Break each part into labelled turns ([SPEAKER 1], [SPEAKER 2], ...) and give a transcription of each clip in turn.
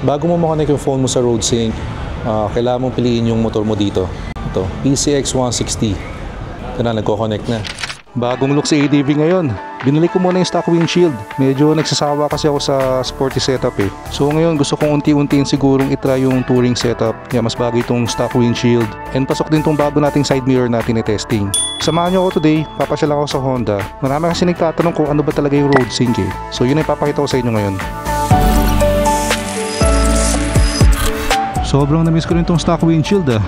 [SPEAKER 1] Bago mo makonect yung phone mo sa RoadSync, kailangan mong piliin yung motor mo dito. Ito, PCX 160. Ito na, nagko-connect na. Bagong look sa ADV ngayon. Binili ko muna yung stock windshield. Medyo nagsasawa kasi ako sa sporty setup eh. So ngayon gusto kong unti-untiin sigurong itry yung touring setup. Kaya mas bagay itong stock windshield. And pasok din itong bago nating side mirror natin na testing. Samahan nyo ako today. Papasyal ako sa Honda. Marami kasi nagtatanong kung ano ba talaga yung RoadSync eh. So yun ay papakita ko sa inyo ngayon. Sobrang na-miss ko rin itong stock windshield ah.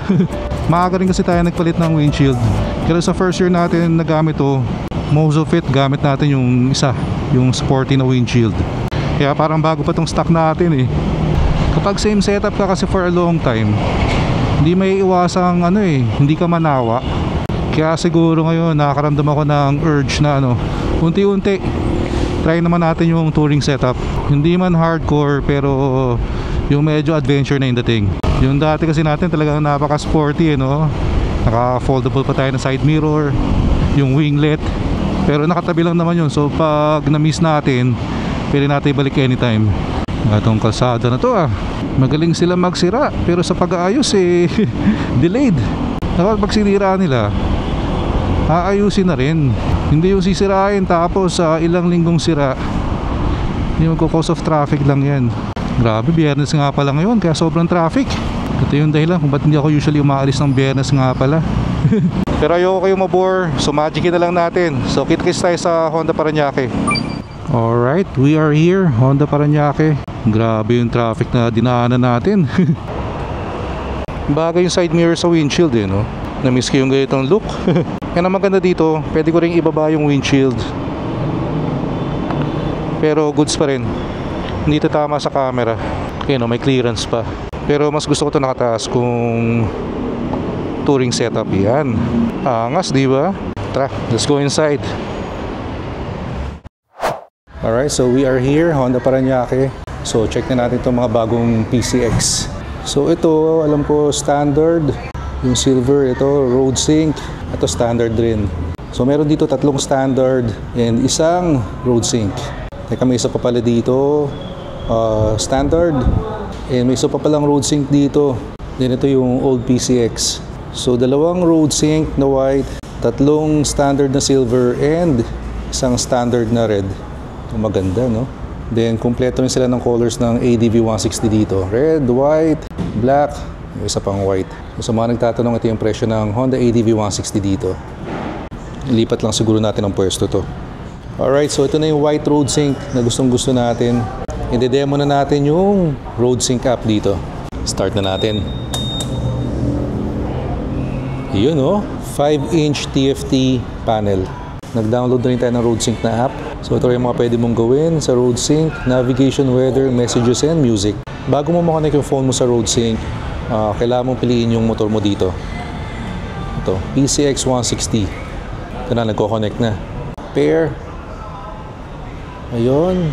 [SPEAKER 1] Maaga rin kasi tayo nagpalit ng windshield. Kaya sa first year natin nagamit to, most of it gamit natin yung isa, yung sporty na windshield. Kaya parang bago pa tong stock natin eh. Kapag same setup ka kasi for a long time, hindi may iwasang hindi ka manawa. Kaya siguro ngayon nakakaramdam ako ng urge na unti-unti try naman natin yung touring setup. Hindi man hardcore pero yung medyo adventure na yung dating. Yung dati kasi natin talagang napaka-sporty Naka-foldable pa tayo ng side mirror, yung winglet. Pero nakatabi lang naman yun. So pag na-miss natin, pwede natin ibalik anytime. Itong kalsada na to magaling sila magsira. Pero sa pag-aayos delayed. Pag sinira nila, aayusin na rin. Hindi yung sisirain tapos ilang linggong sira. Yung cause of traffic lang yan. Grabe, Biyernes nga pala ngayon kaya sobrang traffic. Ito yung dahilan kung ba't hindi ako usually umaalis ng Biyernes nga pala. Pero ayoko kayo mabore, so magicin na lang natin. So kit-kiss tayo sa Honda Parañaque. Alright, we are here, Honda Parañaque. Grabe yung traffic na dinaanan natin. Bagay yung side mirror sa windshield Na-miss ko yung ganitong look. Yan ang maganda dito, pwede ko rin ibaba yung windshield. Pero goods pa rin. Hindi ito tama sa camera. May clearance pa. Pero mas gusto ko ito nakataas kung touring setup. Yan. Angas, di ba? Tara, let's go inside. Alright, so we are here, Honda Parañaque. So check na natin itong mga bagong PCX. So ito, alam ko standard. Yung silver, ito RoadSync. Ito standard rin. So meron dito 3 standard and isang RoadSync. Teka, may isa pa pala dito. Standard. And may isa pa palang RoadSync dito. Then ito yung old PCX. So 2 RoadSync na white, 3 standard na silver, and isang standard na red. Maganda, Then kumpleto rin sila ng colors ng ADV 160 dito. Red, white, black, yung isa pang white. So sa mga nagtatanong, ito yung presyo ng Honda ADV 160 dito. Lipat lang siguro natin ang pwesto to. Alright, so ito na yung white RoadSync na gustong-gusto natin. I-demo na natin yung RoadSync app dito. Start na natin. Yun 5-inch TFT panel. Nag-download na rin tayo ng RoadSync na app. So ito yung mga pwede mong gawin sa RoadSync: navigation, weather, messages, and music. Bago mo makonect yung phone mo sa RoadSync, kailangan mong piliin yung motor mo dito. Ito, PCX 160. Ito na, nagko-connect na. Pair. Ayun.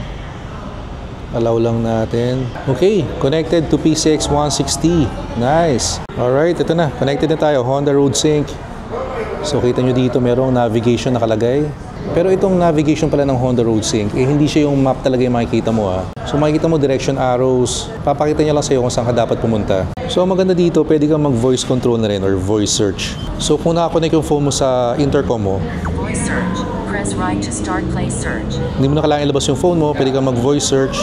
[SPEAKER 1] Allow lang natin. Okay, connected to PCX 160. Nice. Alright, ito na. Connected na tayo. Honda RoadSync. So kita nyo dito merong navigation nakalagay. Pero itong navigation pala ng Honda RoadSync, hindi siya yung map talaga yung makikita mo So makikita mo direction arrows. Papakita niya lang sa'yo kung saan ka dapat pumunta. So ang maganda dito, pwede kang mag-voice control na rin or voice search. So kung nakakonect yung phone mo sa intercom mo,
[SPEAKER 2] voice search. Press right to start play search.
[SPEAKER 1] Hindi mo na kailangan ilabas yung phone mo, pwede kang mag-voice search.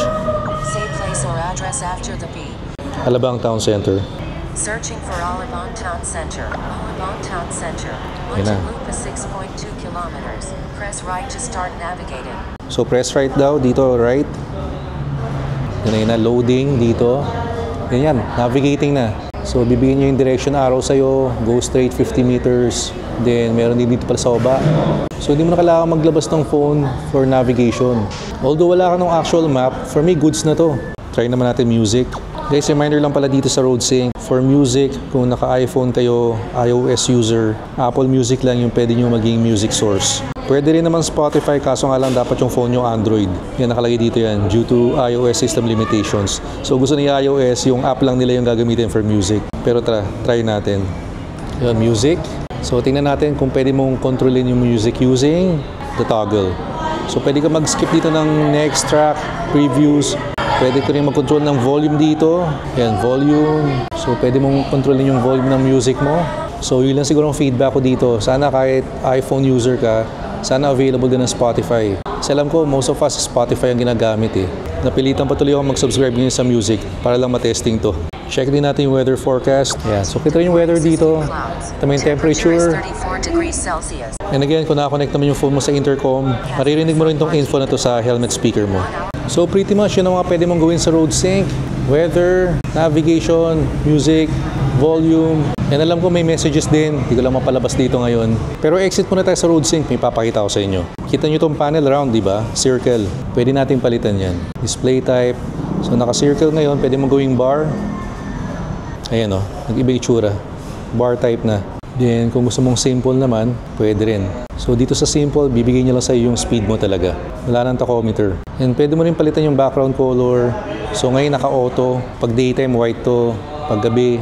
[SPEAKER 2] Say place or address after the beep.
[SPEAKER 1] Alabang Town Center.
[SPEAKER 2] Searching for Alabang Town Center. Alabang Town Center. Muntinlupa 6.2 kilometers. Press right to start navigating.
[SPEAKER 1] So press right daw dito, right? Yan na loading dito. Yan, navigating na. So bibigyan niyo yung direction arrow sa'yo, go straight 50 meters. Then meron din dito pala sa baba. So hindi mo na kailangan maglabas ng phone for navigation. Although wala ka ng actual map, for me goods na to. Try naman natin music. Guys, reminder lang pala dito sa RoadSync. For music, kung naka-iPhone kayo, iOS user, Apple Music lang yung pwede nyo maging music source. Pwede rin naman Spotify, kaso nga lang dapat yung phone nyo Android. Yan, nakalagay dito yan, due to iOS system limitations. So gusto ni iOS, yung app lang nila yung gagamitin for music. Pero try natin. Yan, music. So tingnan natin kung pwede mong kontrolin yung music using the toggle. So pwede ka mag-skip dito ng next track, previews,
[SPEAKER 3] Pwede ko rin mag-control ng volume dito. Yan, volume. So, pwede mong kontrolin yung volume ng music mo. So, yun lang siguro ang feedback ko dito. Sana kahit iPhone user ka, sana available din ng Spotify. Kasi alam ko, most of us Spotify ang ginagamit eh. Napilitan pa tuloy ako mag-subscribe din sa music para lang matesting to. Check din natin yung weather forecast. Yan. So, kita rin yung weather dito. Ito may temperature.
[SPEAKER 2] 34 degrees Celsius.
[SPEAKER 3] And again, kung nakakonect naman yung phone mo sa intercom, maririnig mo rin itong info na to sa helmet speaker mo. So pretty much yun ang mga pwede mong gawin sa road sync. Weather, navigation, music, volume. And alam ko may messages din. Hindi ko lang mapalabas dito ngayon. Pero exit muna tayo sa road sync. May papakita ko sa inyo. Kita nyo itong panel round, di ba? Circle. Pwede natin palitan yan. Display type. So naka-circle ngayon. Pwede mong gawing bar. Ayan o. Nag-iba itsura. Bar type na. Then, kung gusto mong simple naman, pwede rin. So, dito sa simple, bibigay niya lang sa'yo yung speed mo talaga. Wala nang tachometer. And pwede mo rin palitan yung background color. So, ngayon naka-auto. Pag daytime, white to. Pag gabi,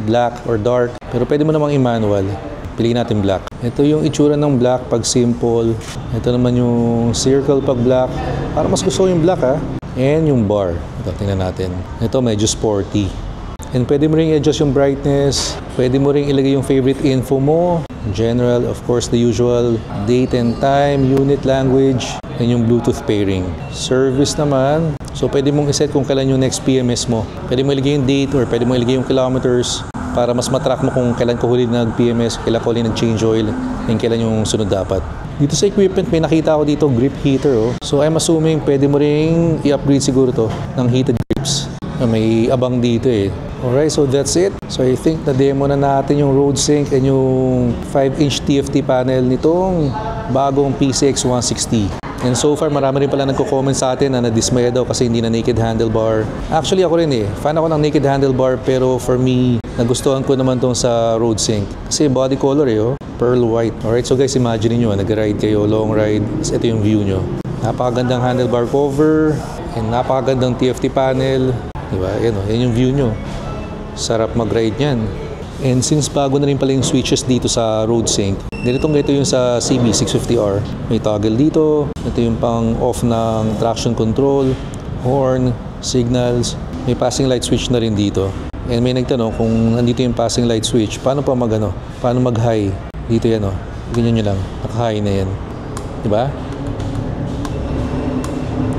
[SPEAKER 3] black or dark. Pero pwede mo namang i-manual. Piliin natin black. Ito yung itsura ng black pag simple. Ito naman yung circle pag black. Para mas gusto ko yung black ha. And yung bar. Ito, tingnan natin. Ito medyo sporty. And pwede mo rin i-adjust yung brightness. Pwede mo rin ilagay yung favorite info mo. General, of course, the usual. Date and time, unit language, and yung Bluetooth pairing. Service naman. So, pwede mong iset kung kailan yung next PMS mo. Pwede mo ilagay yung date or pwede mo ilagay yung kilometers para mas matrack mo kung kailan ko huli nag-PMS, kailan ko huli nag-change oil, and kailan yung sunod dapat. Dito sa equipment, may nakita ako dito, grip heater. Oh. So, I'm assuming pwede mo ring i-upgrade siguro to ng heated grips. May abang dito eh. Alright, so that's it. So I think na-demo na natin yung road sync and yung 5-inch TFT panel nitong bagong PCX 160. And so far, marami rin pala nagko-comment sa atin na nadismaya daw kasi hindi na naked handlebar. Actually, ako rin eh. Fan ako ng naked handlebar pero for me, nagustuhan ko naman tong sa road sync. Kasi body color eh, oh. Pearl white. Alright, so guys, imagine nyo, nag-ride kayo, long ride. Ito yung view nyo. Napakagandang handlebar cover and napakagandang TFT panel. Diba? Yan, oh. Yan yung view nyo. Sarap mag-ride yan. And since bago na rin pala yung switches dito sa road sync, ganitong yung sa CB650R. May toggle dito. Ito yung pang off ng traction control, horn, signals. May passing light switch na rin dito. And may nagtanong kung nandito yung passing light switch, paano pa paano mag-high? Dito yan, oh. Ganyan nyo lang. Naka-high na yan. Diba?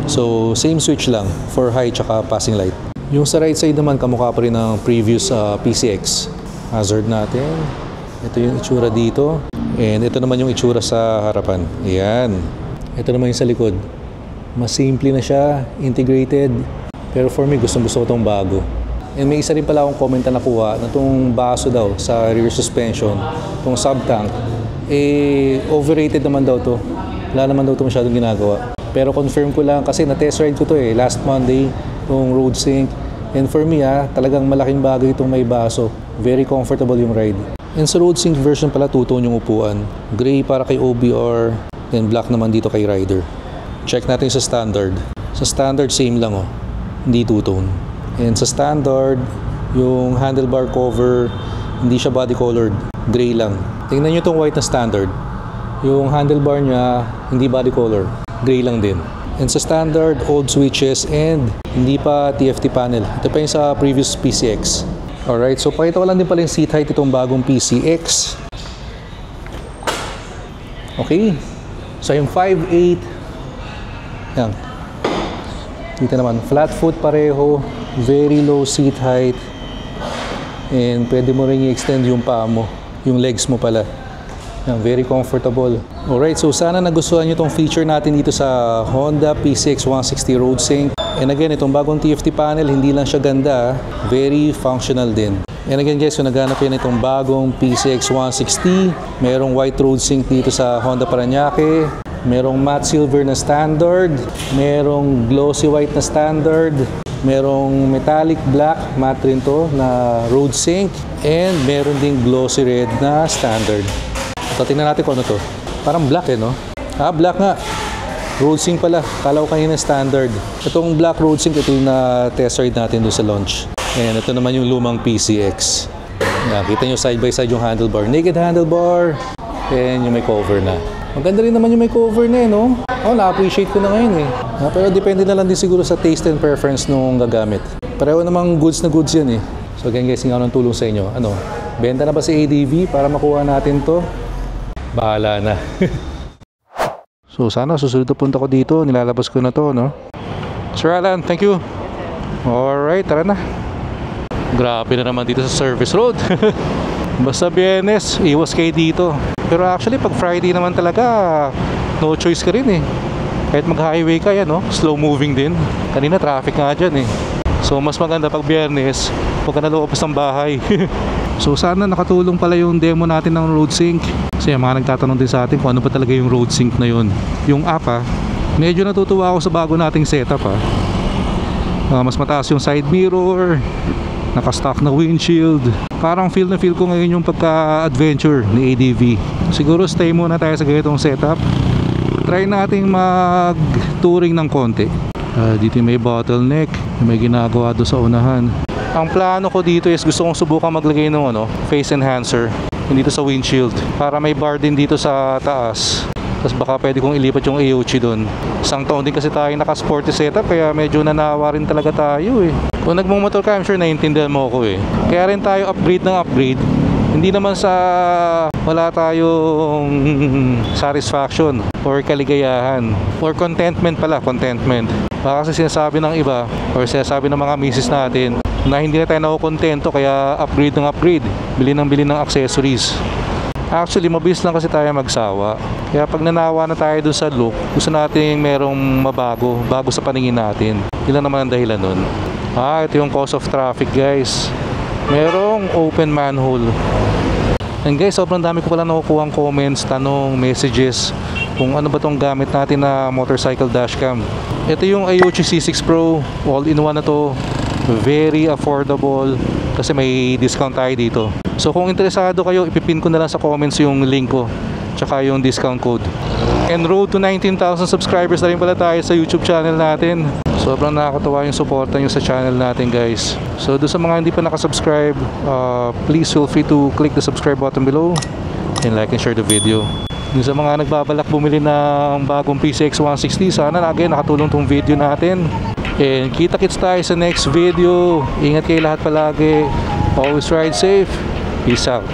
[SPEAKER 3] So, same switch lang for high tsaka passing light. Yung sa right side naman, kamukha pa rin ng previous PCX. Hazard natin. Ito yung itsura dito. And ito naman yung itsura sa harapan. Ayan. Ito naman yung sa likod. Mas simple na siya, integrated. Pero for me, gustong-gusto ko itong bago. And may isa rin pala akong comment na nakuha na itong baso daw sa rear suspension, itong sub-tank, overrated naman daw to. Wala naman daw ito masyadong ginagawa. Pero confirm ko lang kasi na-test ride ko to last Monday, itong road sync. And for me talagang malaking bagay itong may baso. Very comfortable yung ride. And sa road sync version pala, two-tone yung upuan. Gray para kay OBR, then black naman dito kay rider. Check natin sa standard. Sa standard, same lang oh. Hindi two-tone. And sa standard, yung handlebar cover, hindi siya body colored. Gray lang. Tingnan nyo itong white na standard. Yung handlebar niya, hindi body color. Gray lang din. And sa standard, old switches and hindi pa TFT panel. Ito pa yung sa previous PCX. Alright, so pakita ko lang din pala yung seat height itong bagong PCX. Okay. So yung 5'8". Yan. Dito naman, flat foot pareho. Very low seat height. And pwede mo rin i-extend yung paa mo. Yung legs mo pala. Yan, very comfortable. Alright, so sana nagustuhan nyo itong feature natin dito sa Honda PCX 160 Road Sync. And again, itong bagong TFT panel, hindi lang siya ganda, very functional din. And again guys, kung naghanap yan itong bagong PCX 160, merong white Road Sync dito sa Honda Paranaque, merong matte silver na standard, merong glossy white na standard, merong metallic black matte rin to na Road Sync, and meron ding glossy red na standard. So, tingnan natin kung ano to. Parang black no? Black nga. Road Sync pala. Kala ko kanina standard. Itong black Road Sync, ito yung na-test ride natin doon sa launch. And ito naman yung lumang PCX. Kita nyo side by side yung handlebar. Naked handlebar. And yung may cover na. Maganda rin naman yung may cover na no? Oh, na-appreciate ko na ngayon eh. Pero depende na lang din siguro sa taste and preference nung gagamit. Pareho namang goods na goods yan eh. So again guys, nga ng tulong sa inyo. Ano, benta na ba si ADV para makuha natin to? Bahala na. So sana susunod na punta ko dito, nilalabas ko na to, no? Sir Alan, thank you. Alright, tara na. Grabe na naman dito sa service road. Basta Biyernes, iwas kayo dito. Pero actually pag Friday naman talaga, no choice ka rin eh. Kahit mag-highway ka yan, no? Slow moving din. Kanina traffic nga dyan eh. So mas maganda pag Biyernes, huwag ka na lumabas ng bahay. So sana nakatulong pala yung demo natin ng RoadSync. Kasi mga nagtatanong din sa atin kung ano pa talaga yung RoadSync na yun. Yung app medyo natutuwa ako sa bago nating setup mas mataas yung side mirror, naka-stock na windshield. Parang feel na feel ko ngayon yung pagka-adventure ni ADV. Siguro stay muna tayo sa ganitong setup. Try nating mag-touring ng konti. Dito may bottleneck, may ginagawa doon sa unahan. Ang plano ko dito is gusto kong subukan maglagay ng face enhancer dito sa windshield para may bar din dito sa taas. Tapos baka pwede kong ilipat yung AOC doon. Isang taon din kasi tayo naka-sporty setup kaya medyo nanawa rin talaga tayo eh. Kung nagmumotor ka, I'm sure naiintindihan mo ako eh. Kaya rin tayo upgrade ng upgrade. Hindi naman sa wala tayong satisfaction or kaligayahan or contentment pala, contentment. Baka kasi sinasabi ng iba or sinasabi ng mga misis natin na hindi na tayo nakukontento kaya upgrade ng upgrade. Bili ng accessories. Actually, mabilis lang kasi tayo magsawa. Kaya pag nanawa na tayo dun sa look, gusto natin merong mabago, bago sa paningin natin. Ilan naman ang dahilan nun? Ito yung cause of traffic guys. Merong open manhole. And guys, sobrang dami ko pala nakukuha comments, tanong, messages kung ano ba tong gamit natin na motorcycle dashcam. Ito yung Ayochi C6 Pro, all-in-one na to. Very affordable kasi may discount tayo dito. So kung interesado kayo, ipipin ko na lang sa comments yung link ko tsaka yung discount code. And road to 19,000 subscribers na rin pala tayo sa YouTube channel natin. Sobrang nakakatawa yung suporta nyo sa channel natin guys. So doon sa mga hindi pa nakasubscribe, please feel free to click the subscribe button below and like and share the video. Doon sa mga nagbabalak bumili ng bagong PCX 160, sana again nakatulong tong video natin. And kita-kits tayo sa next video. Ingat kayo lahat palagi. Always ride safe. Peace out.